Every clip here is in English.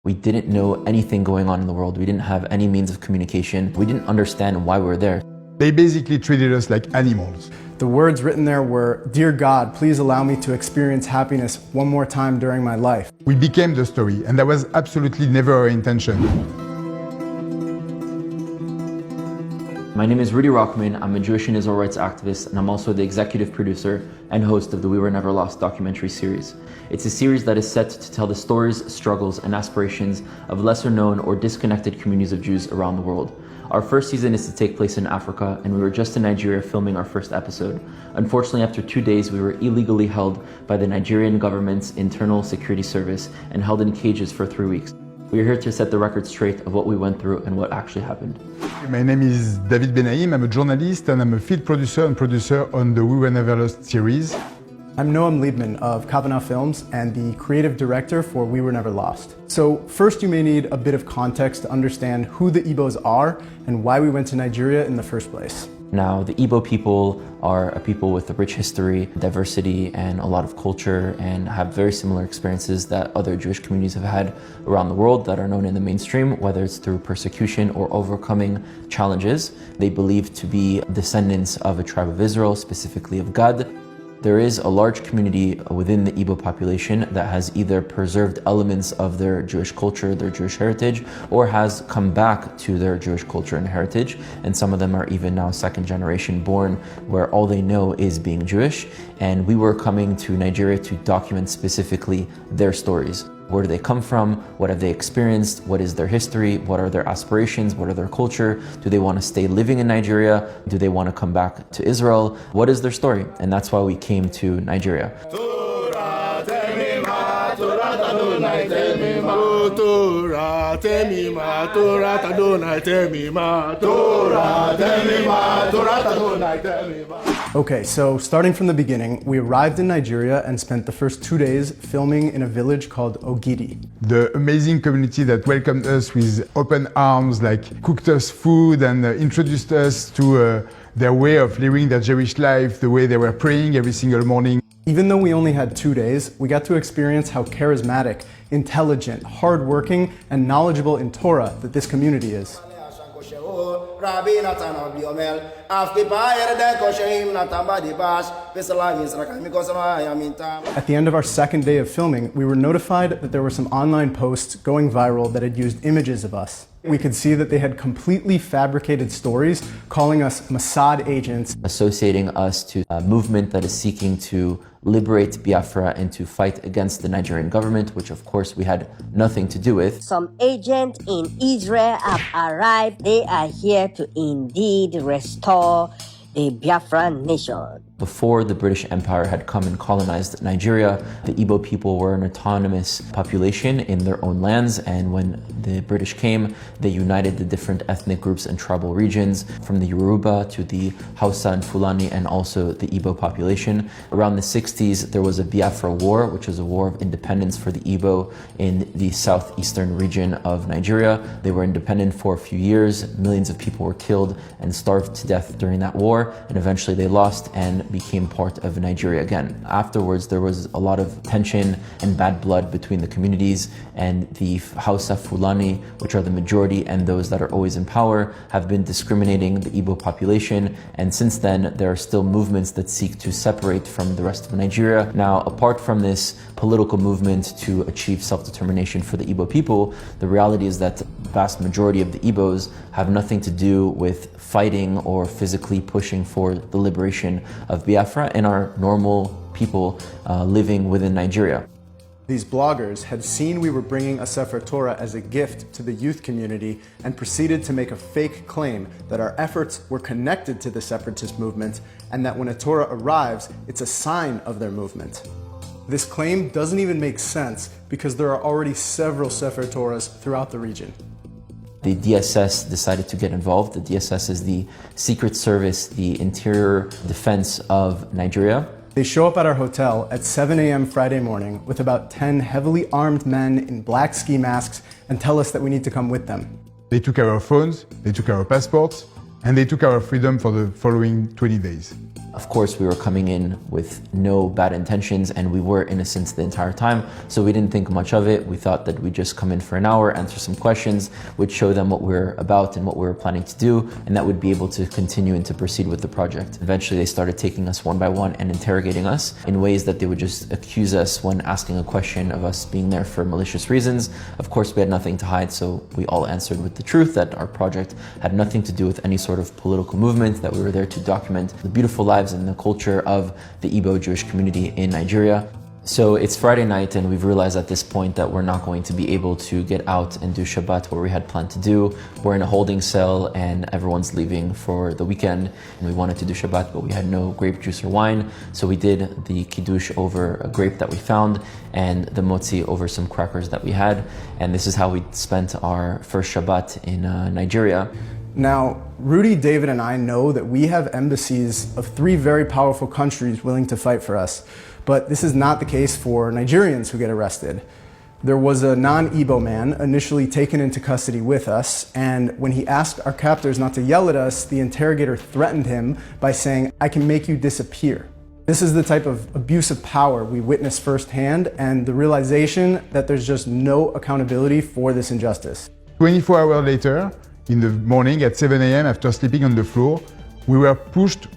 We didn't know anything going on in the world. We didn't have any means of communication. We didn't understand why we were there. They basically treated us like animals. The words written there were, "Dear God, please allow me to experience happiness one more time during my life." We became the story, and that was absolutely never our intention. My name is Rudy Rockman. I'm a Jewish and Israel rights activist, and I'm also the executive producer and host of the We Were Never Lost documentary series. It's a series that is set to tell the stories, struggles, and aspirations of lesser known or disconnected communities of Jews around the world. Our first season is to take place in Africa, and we were just in Nigeria filming our first episode. Unfortunately, after 2 days, we were illegally held by the Nigerian government's internal security service and held in cages for 3 weeks. We are here to set the record straight of what we went through and what actually happened. My name is David Benaim. I'm a journalist and I'm a field producer and producer on the We Were Never Lost series. I'm Noam Liebman of Kavanagh Films and the creative director for We Were Never Lost. So first you may need a bit of context to understand who the Igbos are and why we went to Nigeria in the first place. Now, the Igbo people are a people with a rich history, diversity, and a lot of culture, and have very similar experiences that other Jewish communities have had around the world that are known in the mainstream, whether it's through persecution or overcoming challenges. They believe to be descendants of a tribe of Israel, specifically of Gad. There is a large community within the Igbo population that has either preserved elements of their Jewish culture, their Jewish heritage, or has come back to their Jewish culture and heritage. And some of them are even now second generation born, where all they know is being Jewish. And we were coming to Nigeria to document specifically their stories. Where do they come from? What have they experienced? What is their history? What are their aspirations? What are their culture? Do they want to stay living in Nigeria? Do they want to come back to Israel? What is their story? And that's why we came to Nigeria. Okay, so starting from the beginning, we arrived in Nigeria and spent the first 2 days filming in a village called Ogidi. The amazing community that welcomed us with open arms, like cooked us food and introduced us to their way of living their Jewish life, the way they were praying every single morning. Even though we only had 2 days, we got to experience how charismatic, intelligent, hardworking, and knowledgeable in Torah that this community is. At the end of our second day of filming, we were notified that there were some online posts going viral that had used images of us. We could see that they had completely fabricated stories, calling us Mossad agents, associating us to a movement that is seeking to liberate Biafra and to fight against the Nigerian government, which of course we had nothing to do with. Some agents in Israel have arrived. They are here to indeed restore the Biafran nation. Before the British Empire had come and colonized Nigeria, the Igbo people were an autonomous population in their own lands, and when the British came, they united the different ethnic groups and tribal regions, from the Yoruba to the Hausa and Fulani, and also the Igbo population. Around the 60s, there was a Biafra War, which was a war of independence for the Igbo in the southeastern region of Nigeria. They were independent for a few years. Millions of people were killed and starved to death during that war, and eventually they lost and became part of Nigeria again. Afterwards, there was a lot of tension and bad blood between the communities, and the Hausa Fulani, which are the majority and those that are always in power, have been discriminating the Igbo population. And since then, there are still movements that seek to separate from the rest of Nigeria. Now, apart from this political movement to achieve self-determination for the Igbo people, the reality is that the vast majority of the Igbos have nothing to do with fighting or physically pushing for the liberation of Biafra and are normal people living within Nigeria. These bloggers had seen we were bringing a Sefer Torah as a gift to the youth community and proceeded to make a fake claim that our efforts were connected to the separatist movement and that when a Torah arrives, it's a sign of their movement. This claim doesn't even make sense because there are already several Sefer Torahs throughout the region. The DSS decided to get involved. The DSS is the Secret Service, the Interior Defense of Nigeria. They show up at our hotel at 7 a.m. Friday morning with about 10 heavily armed men in black ski masks and tell us that we need to come with them. They took our phones, they took our passports, and they took our freedom for the following 20 days. Of course, we were coming in with no bad intentions and we were innocent the entire time, so we didn't think much of it. We thought that we'd just come in for an hour, answer some questions, would show them what we're about and what we were planning to do, and that would be able to continue and to proceed with the project. Eventually, they started taking us one by one and interrogating us in ways that they would just accuse us when asking a question of us being there for malicious reasons. Of course, we had nothing to hide, so we all answered with the truth that our project had nothing to do with any sort of political movement, that we were there to document the beautiful lives and the culture of the Igbo Jewish community in Nigeria. So it's Friday night and we've realized at this point that we're not going to be able to get out and do Shabbat where we had planned to do. We're in a holding cell and everyone's leaving for the weekend and we wanted to do Shabbat but we had no grape juice or wine. So we did the Kiddush over a grape that we found and the motzi over some crackers that we had. And this is how we spent our first Shabbat in Nigeria. Now, Rudy, David, and I know that we have embassies of 3 very powerful countries willing to fight for us. But this is not the case for Nigerians who get arrested. There was a non-Igbo man initially taken into custody with us, and when he asked our captors not to yell at us, the interrogator threatened him by saying, "I can make you disappear." This is the type of abuse of power we witnessed firsthand, and the realization that there's just no accountability for this injustice. 24 hours later, in the morning at 7 a.m. after sleeping on the floor, we were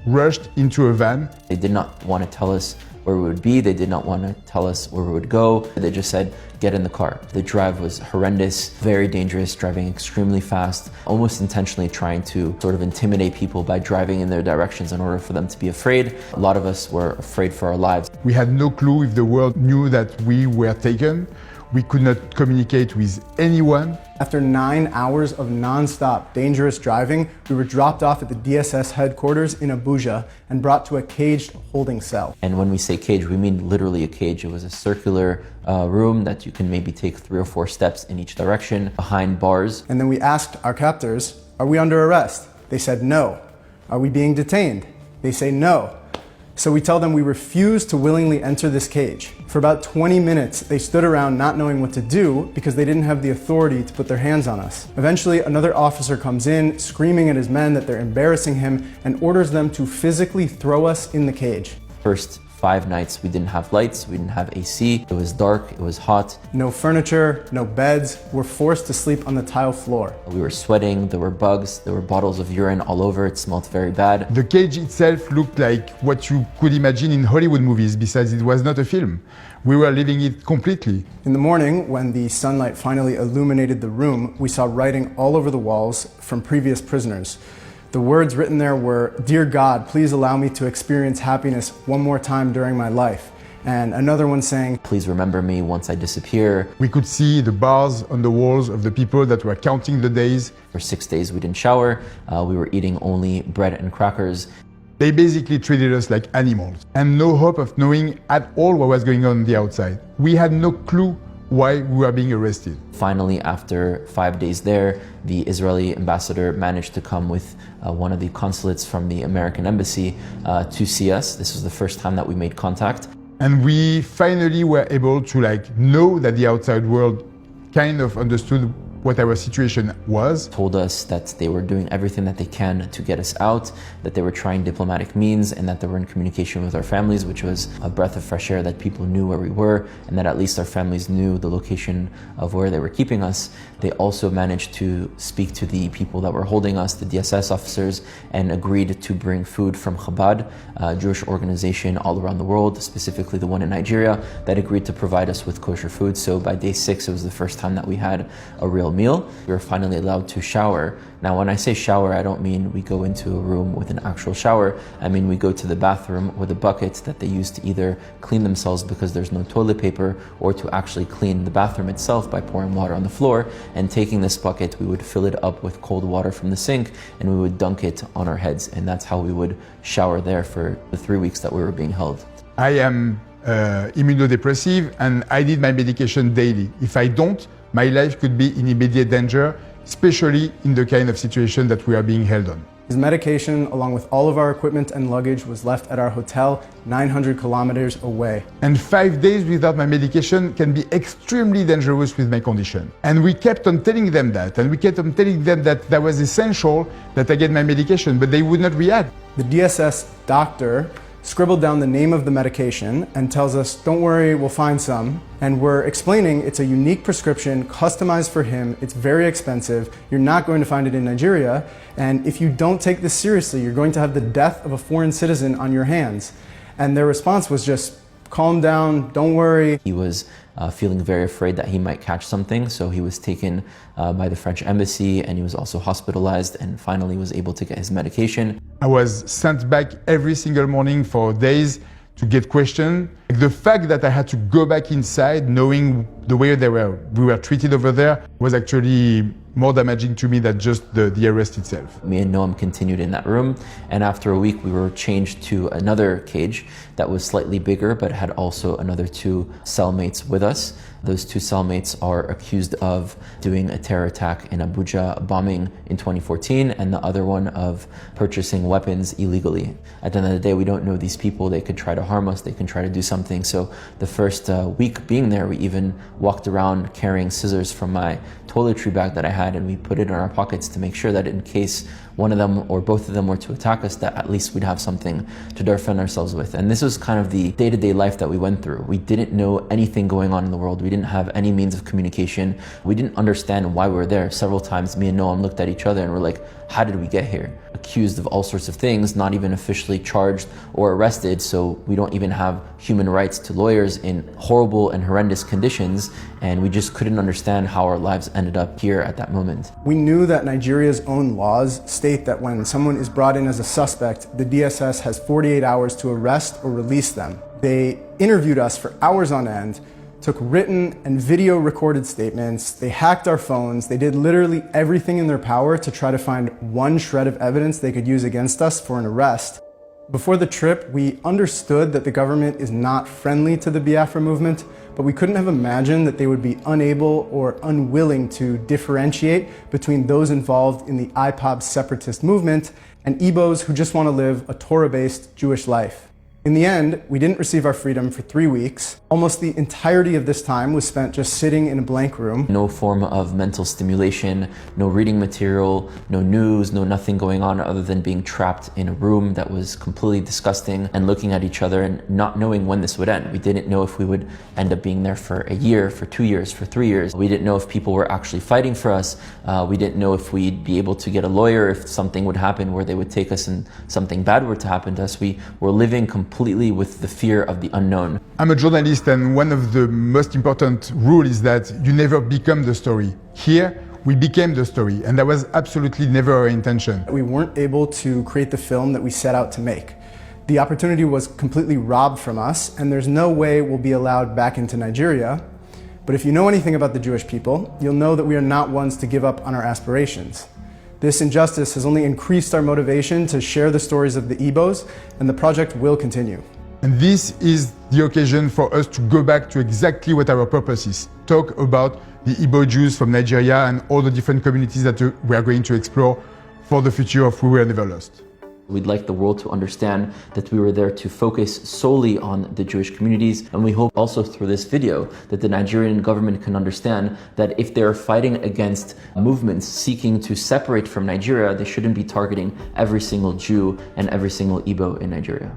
rushed into a van. They did not want to tell us where we would be. They did not want to tell us where we would go. They just said, get in the car. The drive was horrendous, very dangerous, driving extremely fast, almost intentionally trying to sort of intimidate people by driving in their directions in order for them to be afraid. A lot of us were afraid for our lives. We had no clue if the world knew that we were taken. We could not communicate with anyone. After 9 hours of non-stop dangerous driving, we were dropped off at the DSS headquarters in Abuja and brought to a caged holding cell. And when we say cage, we mean literally a cage. It was a circular room that you can maybe take 3 or 4 steps in each direction behind bars. And then we asked our captors, "Are we under arrest?" They said no. "Are we being detained?" They say no. So we tell them we refuse to willingly enter this cage. For about 20 minutes, they stood around not knowing what to do because they didn't have the authority to put their hands on us. Eventually, another officer comes in, screaming at his men that they're embarrassing him, and orders them to physically throw us in the cage. First 5 nights, we didn't have lights, we didn't have AC, it was dark, it was hot. No furniture, no beds, we're forced to sleep on the tile floor. We were sweating, there were bugs, there were bottles of urine all over, it smelled very bad. The cage itself looked like what you could imagine in Hollywood movies, besides it was not a film. We were living it completely. In the morning, when the sunlight finally illuminated the room, we saw writing all over the walls from previous prisoners. The words written there were, "Dear God, please allow me to experience happiness one more time during my life." And another one saying, "Please remember me once I disappear." We could see the bars on the walls of the people that were counting the days. For 6 days we didn't shower, we were eating only bread and crackers. They basically treated us like animals, and no hope of knowing at all what was going on the outside. We had no clue why we were being arrested. Finally, after 5 days there, the Israeli ambassador managed to come with one of the consulates from the American embassy to see us. This was the first time that we made contact. And we finally were able to know that the outside world kind of understood what our situation was. Told us that they were doing everything that they can to get us out, that they were trying diplomatic means, and that they were in communication with our families, which was a breath of fresh air, that people knew where we were, and that at least our families knew the location of where they were keeping us. They also managed to speak to the people that were holding us, the DSS officers, and agreed to bring food from Chabad, a Jewish organization all around the world, specifically the one in Nigeria, that agreed to provide us with kosher food. So by day 6, it was the first time that we had a real meal. We were finally allowed to shower. Now, when I say shower, I don't mean we go into a room with an actual shower. I mean we go to the bathroom with a bucket that they use to either clean themselves because there's no toilet paper, or to actually clean the bathroom itself by pouring water on the floor. And taking this bucket, we would fill it up with cold water from the sink and we would dunk it on our heads. And that's how we would shower there for the 3 weeks that we were being held. I am immunodepressive and I need my medication daily. If I don't, my life could be in immediate danger, especially in the kind of situation that we are being held on. His medication, along with all of our equipment and luggage, was left at our hotel 900 kilometers away. And 5 days without my medication can be extremely dangerous with my condition. And we kept on telling them that, and we kept on telling them that was essential that I get my medication, but they would not react. The DSS doctor scribbled down the name of the medication and tells us, don't worry, we'll find some. And we're explaining it's a unique prescription customized for him. It's very expensive. You're not going to find it in Nigeria. And if you don't take this seriously, you're going to have the death of a foreign citizen on your hands. And their response was just, calm down, don't worry. He was feeling very afraid that he might catch something, so he was taken by the French embassy, and he was also hospitalized and finally was able to get his medication. I was sent back every single morning for days to get questioned. The fact that I had to go back inside knowing the way we were treated over there was actually more damaging to me than just the arrest itself. Me and Noam continued in that room, and after a week we were changed to another cage that was slightly bigger but had also another 2 cellmates with us. Those 2 cellmates are accused of doing a terror attack in Abuja, a bombing in 2014, and the other one of purchasing weapons illegally. At the end of the day, we don't know these people. They could try to harm us, they can try to do something. So the first week being there, we even walked around carrying scissors from my toiletry bag that I had, and we put it in our pockets to make sure that in case one of them or both of them were to attack us, that at least we'd have something to defend ourselves with. And this was kind of the day-to-day life that we went through. We didn't know anything going on in the world. We didn't have any means of communication. We didn't understand why we were there. Several times me and Noam looked at each other and were like, how did we get here? Accused of all sorts of things, not even officially charged or arrested, so we don't even have human rights to lawyers in horrible and horrendous conditions, and we just couldn't understand how our lives ended up here at that moment. We knew that Nigeria's own laws state that when someone is brought in as a suspect, the DSS has 48 hours to arrest or release them. They interviewed us for hours on end, took written and video recorded statements, they hacked our phones, they did literally everything in their power to try to find one shred of evidence they could use against us for an arrest. Before the trip, we understood that the government is not friendly to the Biafra movement, but we couldn't have imagined that they would be unable or unwilling to differentiate between those involved in the IPOB separatist movement and Igbos who just want to live a Torah-based Jewish life. In the end, we didn't receive our freedom for 3 weeks. Almost the entirety of this time was spent just sitting in a blank room. No form of mental stimulation, no reading material, no news, no nothing going on other than being trapped in a room that was completely disgusting and looking at each other and not knowing when this would end. We didn't know if we would end up being there for a year, for 2 years, for 3 years. We didn't know if people were actually fighting for us. We didn't know if we'd be able to get a lawyer, if something would happen where they would take us and something bad were to happen to us. We were living completely with the fear of the unknown. I'm a journalist, and one of the most important rules is that you never become the story. Here, we became the story, and that was absolutely never our intention. We weren't able to create the film that we set out to make. The opportunity was completely robbed from us, and there's no way we'll be allowed back into Nigeria. But if you know anything about the Jewish people, you'll know that we are not ones to give up on our aspirations. This injustice has only increased our motivation to share the stories of the Igbos, and the project will continue. And this is the occasion for us to go back to exactly what our purpose is. Talk about the Igbo Jews from Nigeria and all the different communities that we are going to explore for the future of We Were Never Lost. We'd like the world to understand that we were there to focus solely on the Jewish communities, and we hope also through this video that the Nigerian government can understand that if they're fighting against movements seeking to separate from Nigeria, they shouldn't be targeting every single Jew and every single Igbo in Nigeria.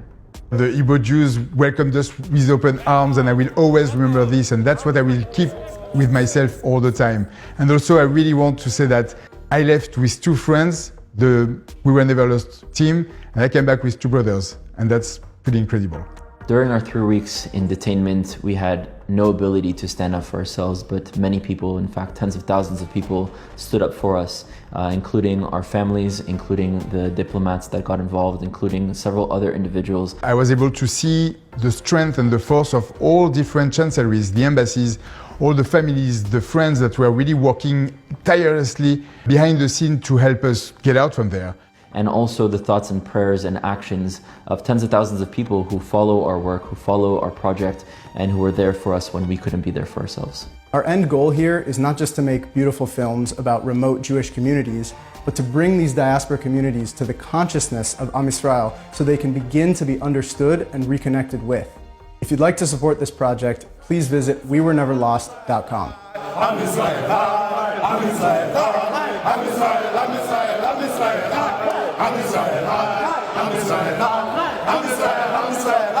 The Igbo Jews welcomed us with open arms, and I will always remember this, and that's what I will keep with myself all the time. And also I really want to say that I left with 2 friends, the We Were Never Lost team, and I came back with 2 brothers, and that's pretty incredible. During our 3 weeks in detainment, we had no ability to stand up for ourselves, but many people, in fact tens of thousands of people, stood up for us, including our families, including the diplomats that got involved, including several other individuals. I was able to see the strength and the force of all different chancelleries, the embassies, all the families, the friends that were really working tirelessly behind the scene to help us get out from there. and also the thoughts and prayers and actions of tens of thousands of people who follow our work, who follow our project, and who were there for us when we couldn't be there for ourselves. Our end goal here is not just to make beautiful films about remote Jewish communities, but to bring these diaspora communities to the consciousness of Am Yisrael so they can begin to be understood and reconnected with. If you'd like to support this project, please visit wewereneverlost.com. Am Yisrael, Am Yisrael, Am Yisrael, Am Yisrael, Am Yisrael, Am Yisrael, Am Yisrael, Am Yisrael, Am Yisrael, Am Yisrael.